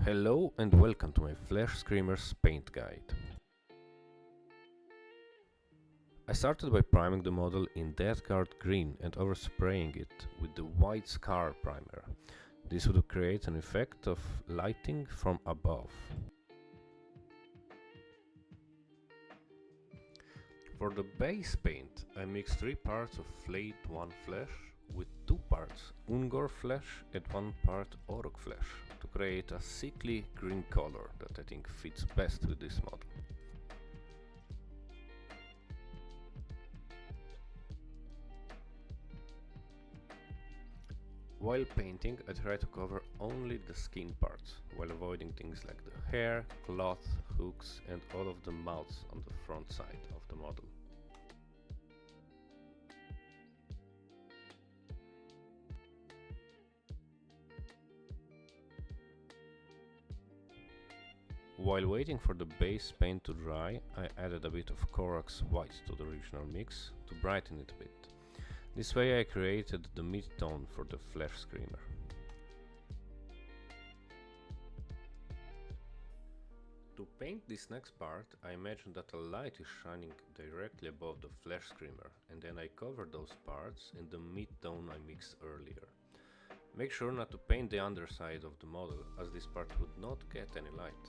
Hello and welcome to my Fleshscreamer's paint guide. I started by priming the model in Death Guard green and overspraying it with the white Scar primer. This would create an effect of lighting from above. For the base paint, I mixed 3 parts of flayed 1 flesh with 2 parts Ungor flesh and 1 part Orc flesh to create a sickly green color that I think fits best with this model. While painting, I try to cover only the skin parts, while avoiding things like the hair, cloth, hooks and all of the mouths on the front side of the model. While waiting for the base paint to dry, I added a bit of Corax white to the original mix to brighten it a bit. This way I created the mid-tone for the Fleshscreamer. To paint this next part, I imagined that a light is shining directly above the Fleshscreamer, and then I cover those parts in the mid-tone I mixed earlier. Make sure not to paint the underside of the model, as this part would not get any light.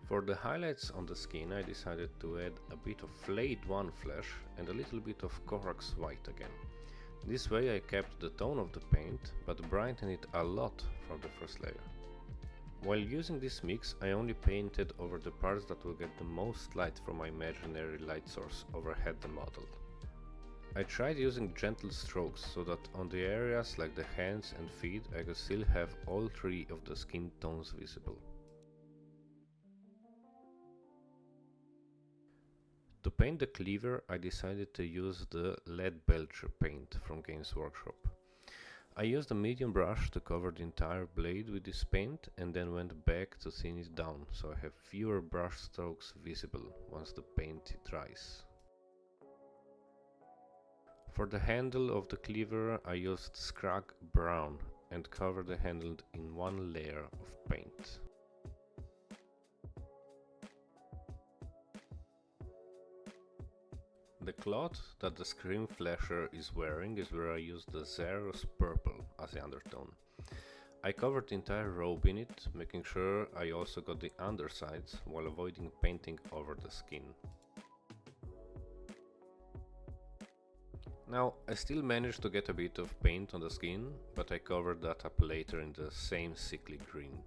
For the highlights on the skin, I decided to add a bit of flayed 1 flesh and a little bit of Corax white again. This way I kept the tone of the paint, but brightened it a lot from the first layer. While using this mix, I only painted over the parts that will get the most light from my imaginary light source overhead the model. I tried using gentle strokes so that on the areas like the hands and feet I could still have all 3 of the skin tones visible. To paint the cleaver, I decided to use the Lead Belcher paint from Games Workshop. I used a medium brush to cover the entire blade with this paint and then went back to thin it down so I have fewer brush strokes visible once the paint dries. For the handle of the cleaver, I used Scrag Brown and covered the handle in 1 layer of paint. The cloth that the Scream Flesher is wearing is where I used the Xeros purple as the undertone. I covered the entire robe in it, making sure I also got the undersides while avoiding painting over the skin. Now, I still managed to get a bit of paint on the skin, but I covered that up later in the same sickly green.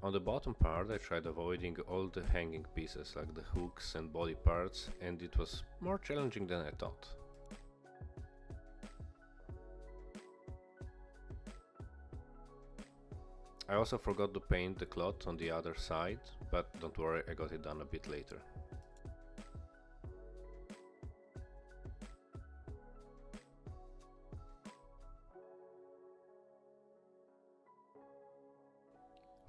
On the bottom part I tried avoiding all the hanging pieces like the hooks and body parts, and it was more challenging than I thought. I also forgot to paint the cloth on the other side, but don't worry, I got it done a bit later.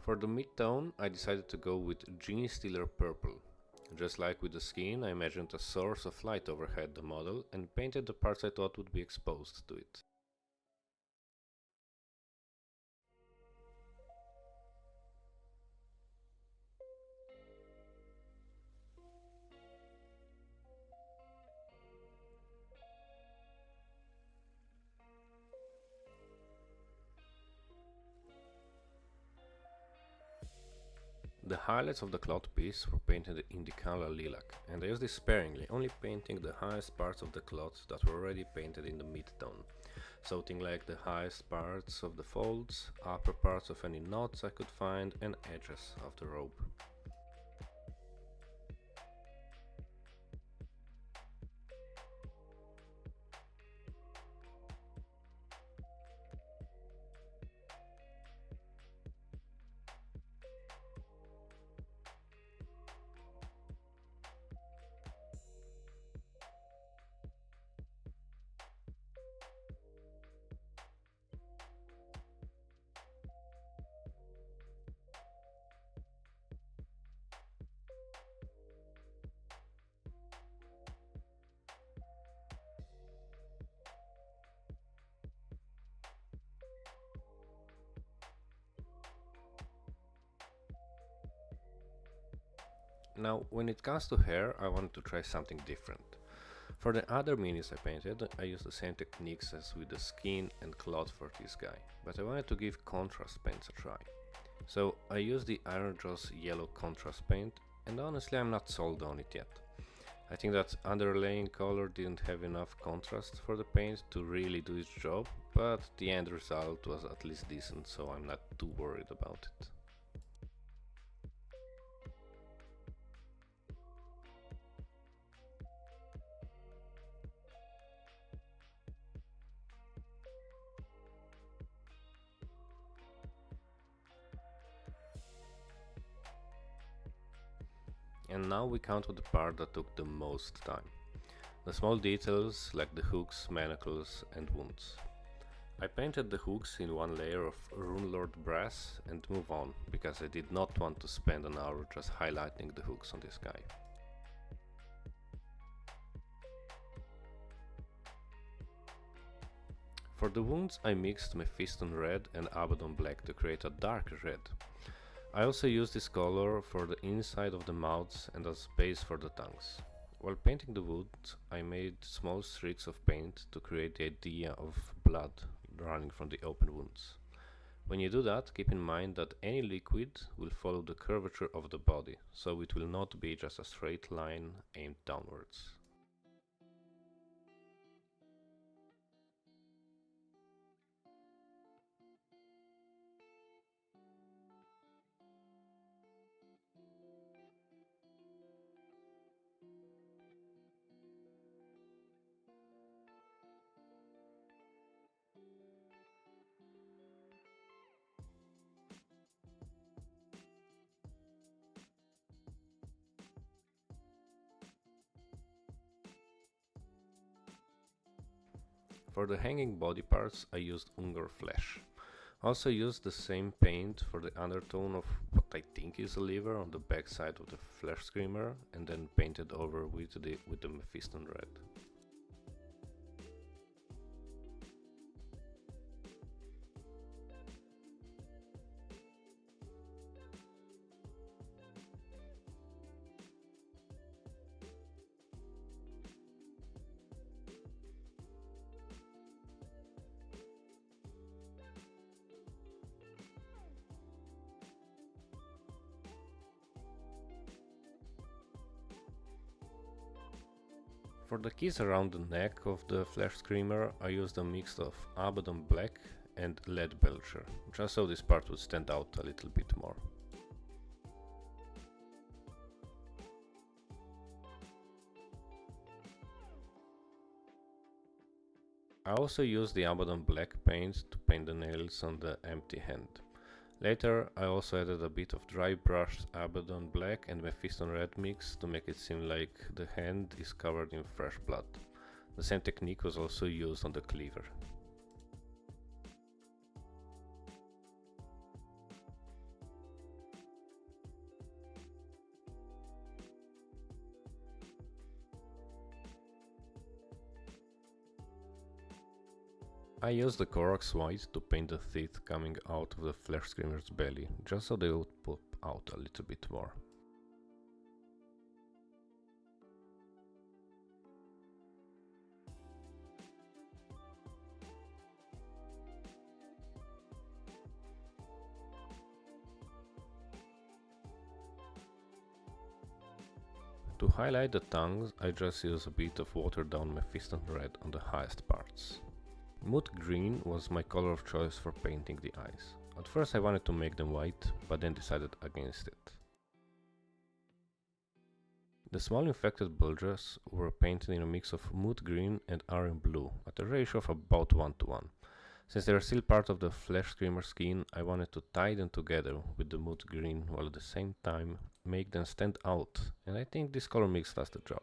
For the mid-tone, I decided to go with Gene Stealer Purple. Just like with the skin, I imagined a source of light overhead the model and painted the parts I thought would be exposed to it. The highlights of the cloth piece were painted in the color lilac, and I used this sparingly, only painting the highest parts of the cloth that were already painted in the mid-tone. So things like the highest parts of the folds, upper parts of any knots I could find, and edges of the robe. Now, when it comes to hair, I wanted to try something different. For the other minis I painted, I used the same techniques as with the skin and cloth for this guy, but I wanted to give contrast paints a try. So I used the Iron Jaws yellow contrast paint, and honestly I'm not sold on it yet. I think that underlaying color didn't have enough contrast for the paint to really do its job, but the end result was at least decent, so I'm not too worried about it. And now we come to the part that took the most time. The small details like the hooks, manacles and wounds. I painted the hooks in one layer of Runelord brass and move on, because I did not want to spend an hour just highlighting the hooks on this guy. For the wounds I mixed Mephiston red and Abaddon black to create a darker red. I also used this color for the inside of the mouths and as base for the tongues. While painting the wounds, I made small streaks of paint to create the idea of blood running from the open wounds. When you do that, keep in mind that any liquid will follow the curvature of the body, so it will not be just a straight line aimed downwards. For the hanging body parts I used Ungar Flesh. Also used the same paint for the undertone of what I think is a liver on the back side of the Fleshscreamer, and then painted over with the Mephiston red. For the keys around the neck of the Fleshscreamer I used a mix of Abaddon black and lead belcher, just so this part would stand out a little bit more. I also used the Abaddon black paint to paint the nails on the empty hand. Later I also added a bit of dry brushed Abaddon black and Mephiston red mix to make it seem like the hand is covered in fresh blood. The same technique was also used on the cleaver. I used the Corax white to paint the teeth coming out of the Fleshscreamer's belly, just so they would pop out a little bit more. To highlight the tongues, I just used a bit of watered down Mephiston red on the highest parts. Mood green was my color of choice for painting the eyes. At first I wanted to make them white, but then decided against it. The small infected bulges were painted in a mix of mood green and iron blue at a ratio of about 1:1. Since they are still part of the Fleshscreamer skin, I wanted to tie them together with the mood green while at the same time make them stand out, and I think this color mix does the job.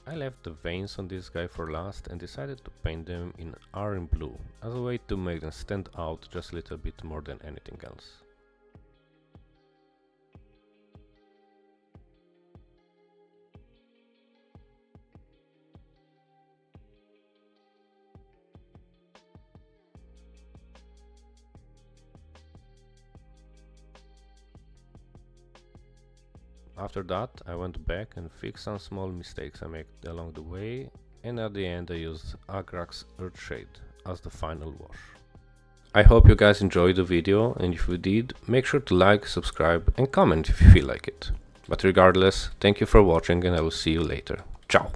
I left the veins on this guy for last and decided to paint them in iron blue as a way to make them stand out just a little bit more than anything else. After that, I went back and fixed some small mistakes I made along the way, and at the end I used Agrax Earthshade as the final wash. I hope you guys enjoyed the video, and if you did, make sure to like, subscribe and comment if you feel like it. But regardless, thank you for watching and I will see you later. Ciao!